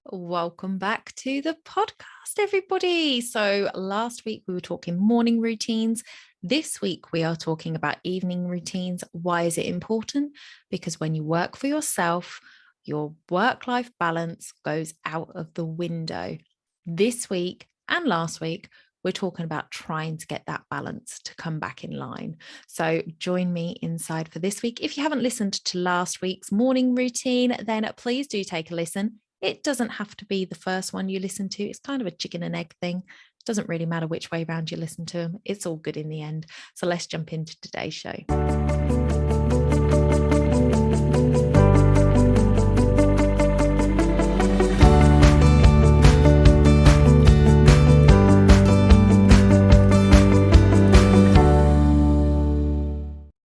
Welcome back to the podcast, everybody. So, last week we were talking morning routines. This week we are talking about evening routines. Why is it important? Because when you work for yourself, your work-life balance goes out of the window. This week and last week, we're talking about trying to get that balance to come back in line. So join me inside for this week. If you haven't listened to last week's morning routine, then please do take a listen. It doesn't have to be the first one you listen to. It's kind of a chicken and egg thing. It doesn't really matter which way around you listen to them. It's all good in the end. So let's jump into today's show.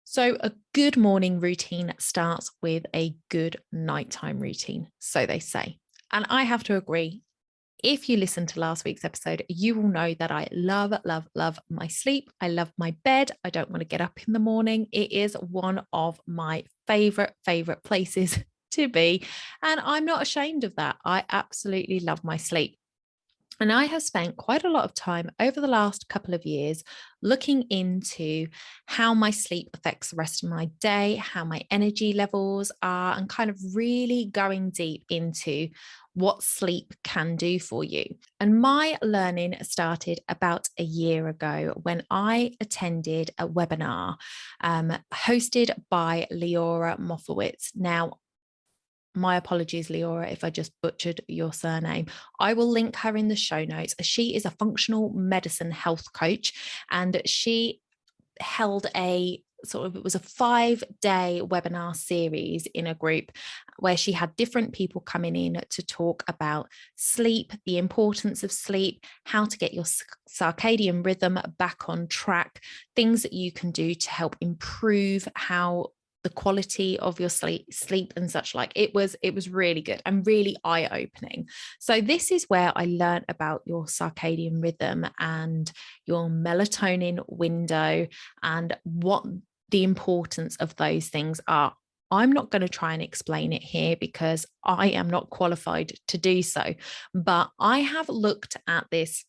So a good morning routine starts with a good nighttime routine, so they say. And I have to agree. If you listen to last week's episode, you will know that I love, love, love my sleep. I love my bed. I don't want to get up in the morning. It is one of my favorite places to be. And I'm not ashamed of that. I absolutely love my sleep. And I have spent quite a lot of time over the last couple of years looking into how my sleep affects the rest of my day, how my energy levels are, and kind of really going deep into what sleep can do for you. And my learning started about a year ago when I attended a webinar hosted by Leora Moffowitz. Now, my apologies, Leora, if I just butchered your surname. I will link her in the show notes. She is a functional medicine health coach, and she held it was a 5-day webinar series in a group where she had different people coming in to talk about sleep, the importance of sleep, how to get your circadian rhythm back on track, things that you can do to help improve how the quality of your sleep and such like. It was really good and really eye-opening. So this is where I learned about your circadian rhythm and your melatonin window and what the importance of those things are. I'm not going to try and explain it here because I am not qualified to do so, but I have looked at this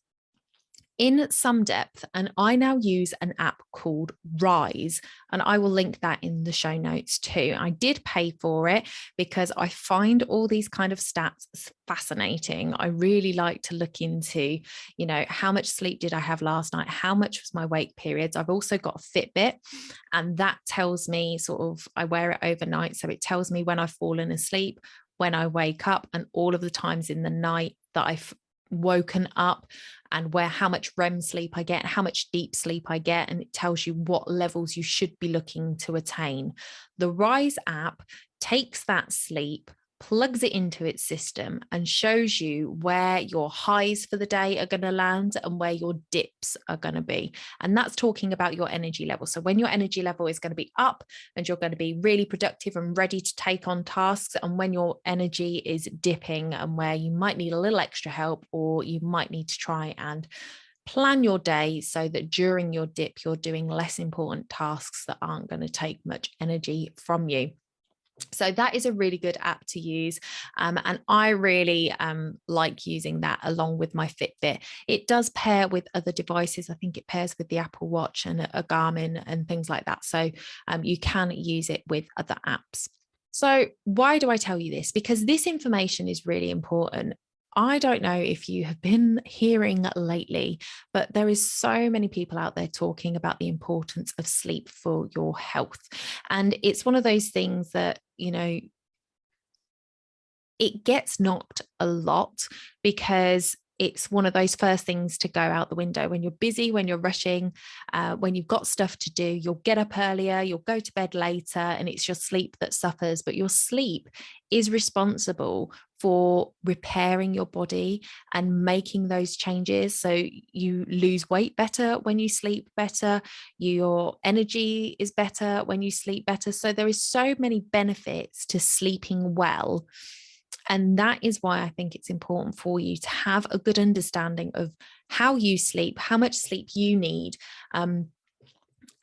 in some depth, and I now use an app called Rise, and I will link that in the show notes too. I did pay for it because I find all these kind of stats fascinating. I really like to look into, how much sleep did I have last night? How much was my wake periods? I've also got a Fitbit, and that tells me I wear it overnight. So it tells me when I've fallen asleep, when I wake up, and all of the times in the night that I've woken up, and how much REM sleep I get, how much deep sleep I get, and it tells you what levels you should be looking to attain. The Rise app takes that sleep, plugs it into its system, and shows you where your highs for the day are going to land and where your dips are going to be. And that's talking about your energy level. So when your energy level is going to be up and you're going to be really productive and ready to take on tasks, and when your energy is dipping and where you might need a little extra help, or you might need to try and plan your day so that during your dip, you're doing less important tasks that aren't going to take much energy from you. So that is a really good app to use. And I really like using that along with my Fitbit. It does pair with other devices. I think it pairs with the Apple Watch and a Garmin and things like that. So you can use it with other apps. So why do I tell you this? Because this information is really important. I don't know if you have been hearing lately, but there is so many people out there talking about the importance of sleep for your health. And it's one of those things that, it gets knocked a lot because it's one of those first things to go out the window when you're busy, when you're rushing, when you've got stuff to do. You'll get up earlier, you'll go to bed later, and it's your sleep that suffers. But your sleep is responsible for repairing your body and making those changes. So you lose weight better when you sleep better. Your energy is better when you sleep better. So there is so many benefits to sleeping well. And that is why I think it's important for you to have a good understanding of how you sleep, how much sleep you need,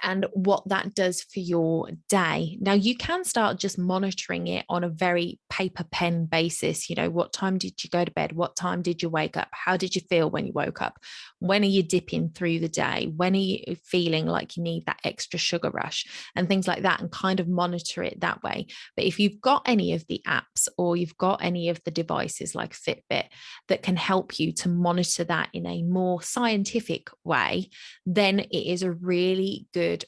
and what that does for your day. Now, you can start just monitoring it on a very paper pen basis. You know, what time did you go to bed? What time did you wake up? How did you feel when you woke up? When are you dipping through the day? When are you feeling like you need that extra sugar rush and things like that, and kind of monitor it that way. But if you've got any of the apps or you've got any of the devices like Fitbit that can help you to monitor that in a more scientific way, then it is a really good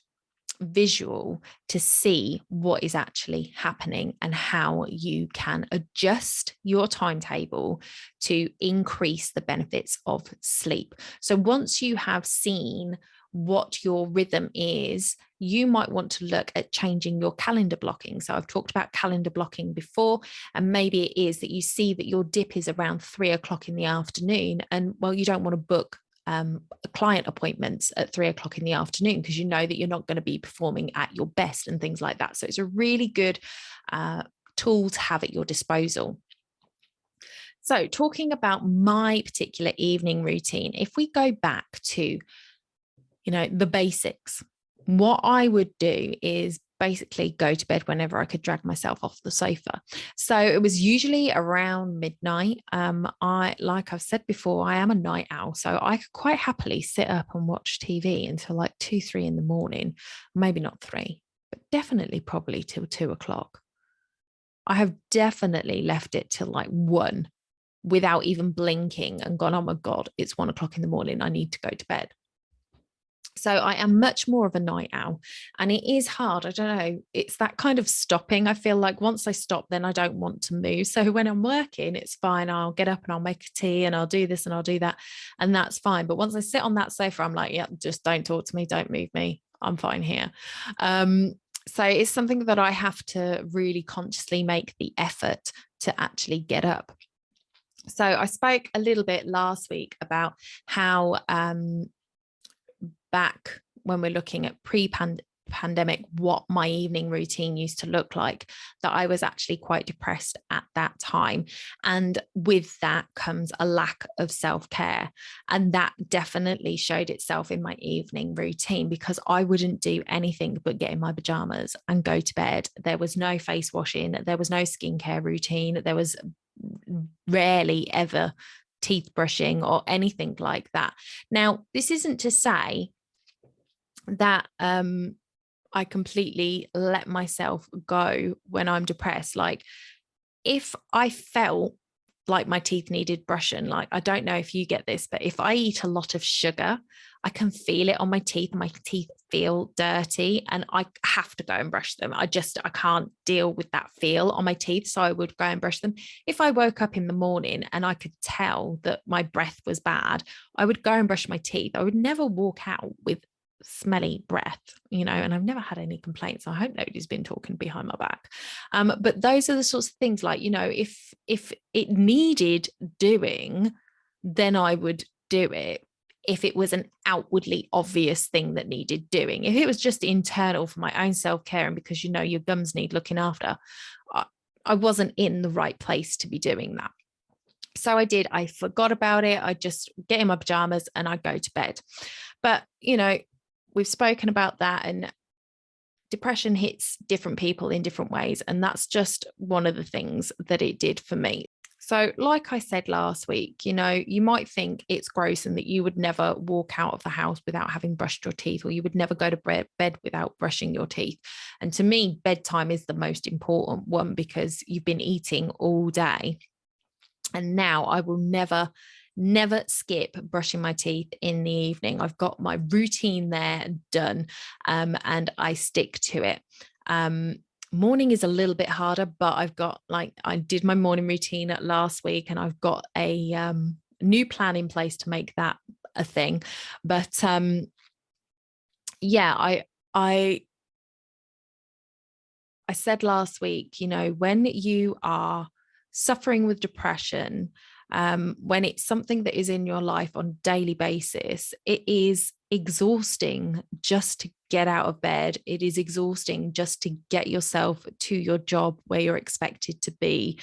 visual to see what is actually happening and how you can adjust your timetable to increase the benefits of sleep. So once you have seen what your rhythm is, you might want to look at changing your calendar blocking. So I've talked about calendar blocking before, and maybe it is that you see that your dip is around 3 o'clock in the afternoon, and well, you don't want to book client appointments at 3 o'clock in the afternoon because you know that you're not going to be performing at your best and things like that. So it's a really good tool to have at your disposal. So talking about my particular evening routine, if we go back to, the basics, what I would do is basically go to bed whenever I could drag myself off the sofa. So it was usually around midnight. Like I've said before, I am a night owl, so I could quite happily sit up and watch TV until like 2-3 in the morning. Maybe not 3, but definitely probably till 2 o'clock. I have definitely left it till like 1 without even blinking and gone, oh my God, it's 1 o'clock in the morning, I need to go to bed. So I am much more of a night owl, and it is hard. I don't know. It's that kind of stopping. I feel like once I stop, then I don't want to move. So when I'm working, it's fine. I'll get up and I'll make a tea and I'll do this and I'll do that. And that's fine. But once I sit on that sofa, I'm like, yeah, just don't talk to me. Don't move me. I'm fine here. So it's something that I have to really consciously make the effort to actually get up. So I spoke a little bit last week about how back when we're looking at pre-pandemic, what my evening routine used to look like, that I was actually quite depressed at that time. And with that comes a lack of self-care. And that definitely showed itself in my evening routine, because I wouldn't do anything but get in my pajamas and go to bed. There was no face washing. There was no skincare routine. There was rarely ever teeth brushing or anything like that. Now, this isn't to say that I completely let myself go when I'm depressed. Like, if I felt like my teeth needed brushing, like, I don't know if you get this, but if I eat a lot of sugar, I can feel it on my teeth. My teeth feel dirty and I have to go and brush them. I can't deal with that feel on my teeth. So I would go and brush them. If I woke up in the morning and I could tell that my breath was bad, I would go and brush my teeth. I would never walk out with smelly breath, and I've never had any complaints. I hope nobody's been talking behind my back. But those are the sorts of things, like, if it needed doing, then I would do it. If it was an outwardly obvious thing that needed doing, if it was just internal for my own self-care and because your gums need looking after, I wasn't in the right place to be doing that. So I forgot about it. I just get in my pajamas and I go to bed. But we've spoken about that, and depression hits different people in different ways, and that's just one of the things that it did for me. So like I said last week, you might think it's gross and that you would never walk out of the house without having brushed your teeth, or you would never go to bed without brushing your teeth. And to me, bedtime is the most important one, because you've been eating all day. And now I will never skip brushing my teeth in the evening. I've got my routine there done, and I stick to it. Morning is a little bit harder, but I did my morning routine last week, and I've got a new plan in place to make that a thing. But yeah, I said last week, when you are suffering with depression, when it's something that is in your life on a daily basis, it is exhausting just to get out of bed. It is exhausting just to get yourself to your job where you're expected to be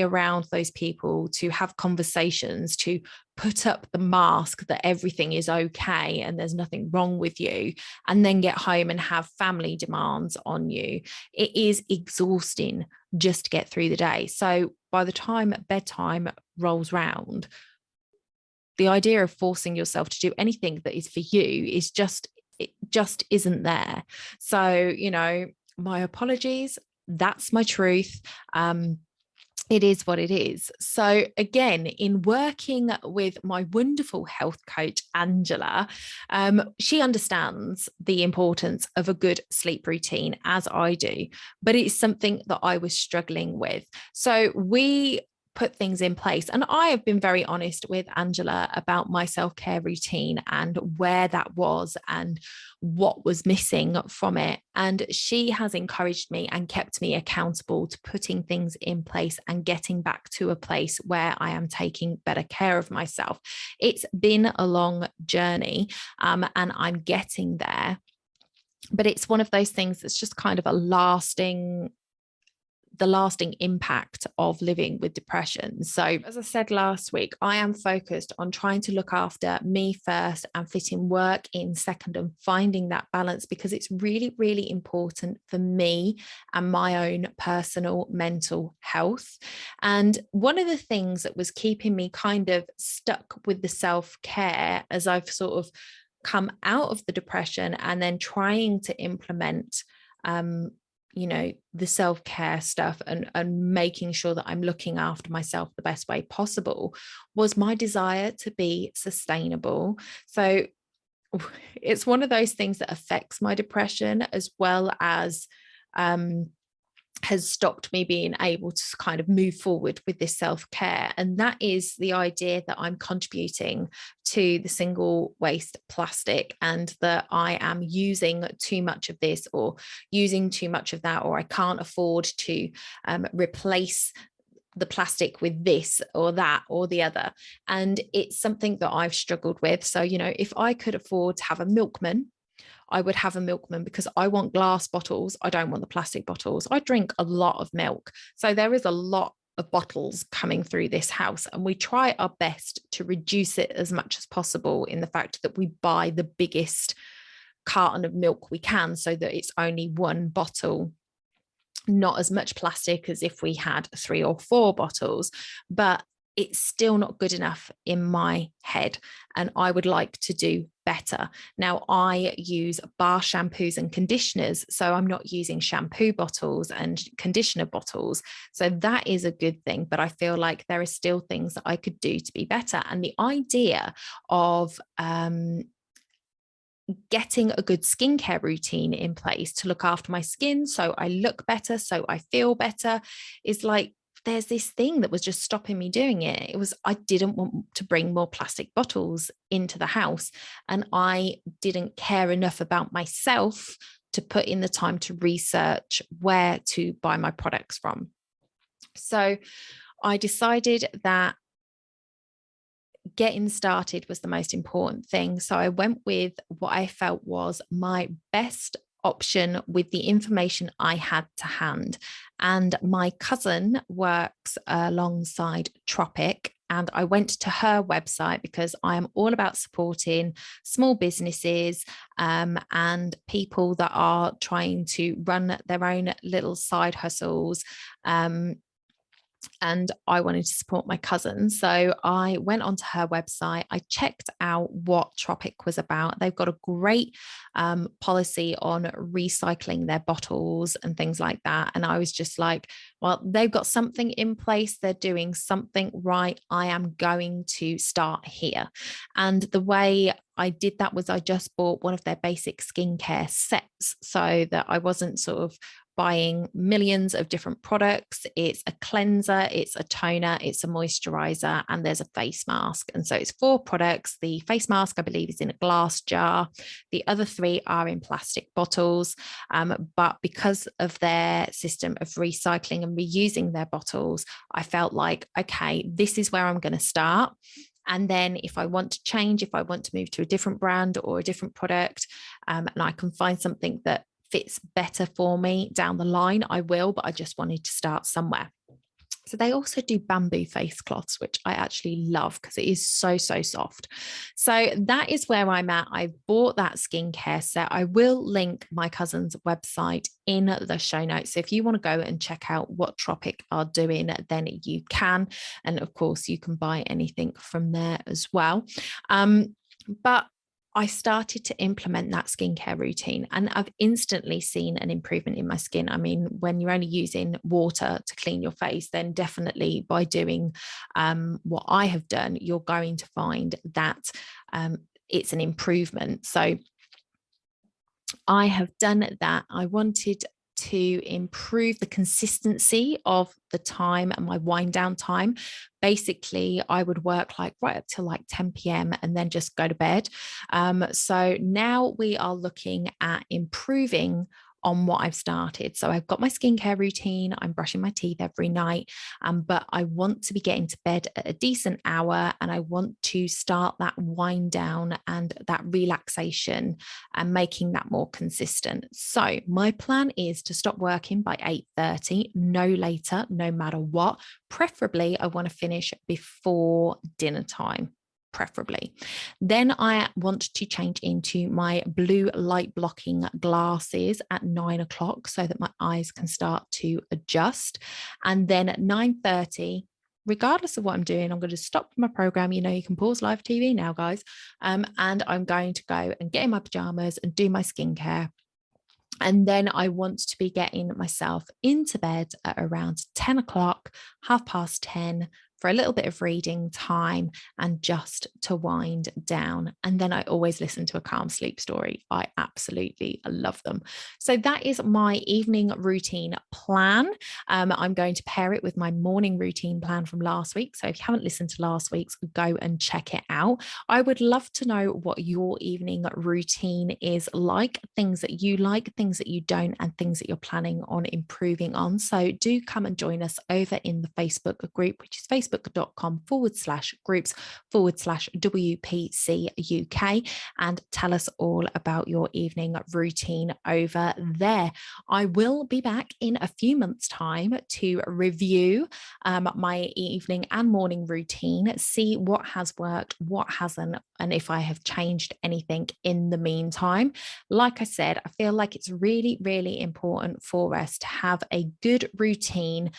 around those people, to have conversations, to put up the mask that everything is okay and there's nothing wrong with you, and then get home and have family demands on you. It is exhausting just to get through the day. So by the time bedtime rolls round, the idea of forcing yourself to do anything that is for you is just, it just isn't there. So, my apologies. That's my truth. It is what it is. So again, in working with my wonderful health coach, Angela, she understands the importance of a good sleep routine, as I do, but it's something that I was struggling with. So we put things in place. And I have been very honest with Angela about my self-care routine and where that was and what was missing from it. And she has encouraged me and kept me accountable to putting things in place and getting back to a place where I am taking better care of myself. It's been a long journey, and I'm getting there. But it's one of those things that's just kind of the lasting impact of living with depression. So, as I said last week, I am focused on trying to look after me first and fitting work in second and finding that balance, because it's really, really important for me and my own personal mental health. And one of the things that was keeping me kind of stuck with the self-care as I've sort of come out of the depression and then trying to implement the self-care stuff and making sure that I'm looking after myself the best way possible, was my desire to be sustainable. So it's one of those things that affects my depression, as well as has stopped me being able to kind of move forward with this self-care. And that is the idea that I'm contributing to the single waste plastic, and that I am using too much of this or using too much of that, or I can't afford to replace the plastic with this or that or the other. And it's something that I've struggled with. So, if I could afford to have a milkman, I would have a milkman, because I want glass bottles. I don't want the plastic bottles. I drink a lot of milk. So there is a lot of bottles coming through this house, and we try our best to reduce it as much as possible, in the fact that we buy the biggest carton of milk we can, so that it's only one bottle, not as much plastic as if we had 3 or 4 bottles. But it's still not good enough in my head, and I would like to do better. Now, I use bar shampoos and conditioners, so I'm not using shampoo bottles and conditioner bottles. So that is a good thing, but I feel like there are still things that I could do to be better. And the idea of getting a good skincare routine in place to look after my skin so I look better, so I feel better, is like, there's this thing that was just stopping me doing it. It was, I didn't want to bring more plastic bottles into the house, and I didn't care enough about myself to put in the time to research where to buy my products from. So I decided that getting started was the most important thing. So I went with what I felt was my best option with the information I had to hand. And my cousin works alongside Tropic, and I went to her website because I am all about supporting small businesses and people that are trying to run their own little side hustles. And I wanted to support my cousin. So I went onto her website. I checked out what Tropic was about. They've got a great policy on recycling their bottles and things like that. And I was just like, well, they've got something in place. They're doing something right. I am going to start here. And the way I did that was I just bought one of their basic skincare sets, so that I wasn't sort of buying millions of different products. It's a cleanser, it's a toner, it's a moisturizer, and there's a face mask. And so it's 4 products. The face mask, I believe, is in a glass jar. The other 3 are in plastic bottles. But because of their system of recycling and reusing their bottles, I felt like, okay, this is where I'm going to start. And then if I want to change, if I want to move to a different brand or a different product, and I can find something that fits better for me down the line, I will, but I just wanted to start somewhere. So they also do bamboo face cloths, which I actually love because it is so, so soft. So that is where I'm at. I bought that skincare set. I will link my cousin's website in the show notes. So if you want to go and check out what Tropic are doing, then you can. And of course, you can buy anything from there as well. But I started to implement that skincare routine and I've instantly seen an improvement in my skin. I mean, when you're only using water to clean your face, then definitely by doing what I have done, you're going to find that it's an improvement. So I have done that. I wanted to improve the consistency of the time and my wind down time. Basically, I would work like right up till like 10 p.m. and then just go to bed. So now we are looking at improving on what I've started. So I've got my skincare routine. I'm brushing my teeth every night, but I want to be getting to bed at a decent hour and I want to start that wind down and that relaxation and making that more consistent. So my plan is to stop working by 8:30, no later, no matter what. Preferably, I want to finish before dinner time. Preferably. Then I want to change into my blue light blocking glasses at 9 o'clock so that my eyes can start to adjust. And then at 9:30, regardless of what I'm doing, I'm going to stop my program. You know, you can pause live TV now, guys. And I'm going to go and get in my pajamas and do my skincare. And then I want to be getting myself into bed at around 10 o'clock, 10:30, for a little bit of reading time and just to wind down. And then I always listen to a calm sleep story. I absolutely love them. So that is my evening routine plan. I'm going to pair it with my morning routine plan from last week. So if you haven't listened to last week's, go and check it out. I would love to know what your evening routine is like, things that you like, things that you don't, and things that you're planning on improving on. So do come and join us over in the Facebook group, which is facebook.com/groups/WPC UK, and tell us all about your evening routine over there. I will be back in a few months' time to review my evening and morning routine, see what has worked, what hasn't, and if I have changed anything in the meantime. Like I said, I feel like it's really, really important for us to have a good routine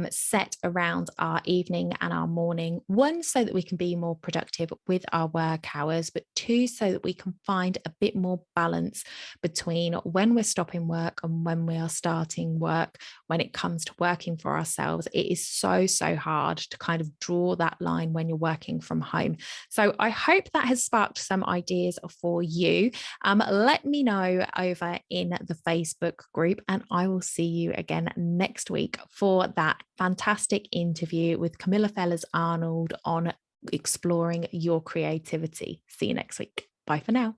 set around our evening and our morning. One, so that we can be more productive with our work hours, but two, so that we can find a bit more balance between when we're stopping work and when we are starting work. When it comes to working for ourselves, it is so, so hard to kind of draw that line when you're working from home. So I hope that has sparked some ideas for you. Let me know over in the Facebook group, and I will see you again next week for that fantastic interview with Camilla Fellers-Arnold on exploring your creativity. See you next week. Bye for now.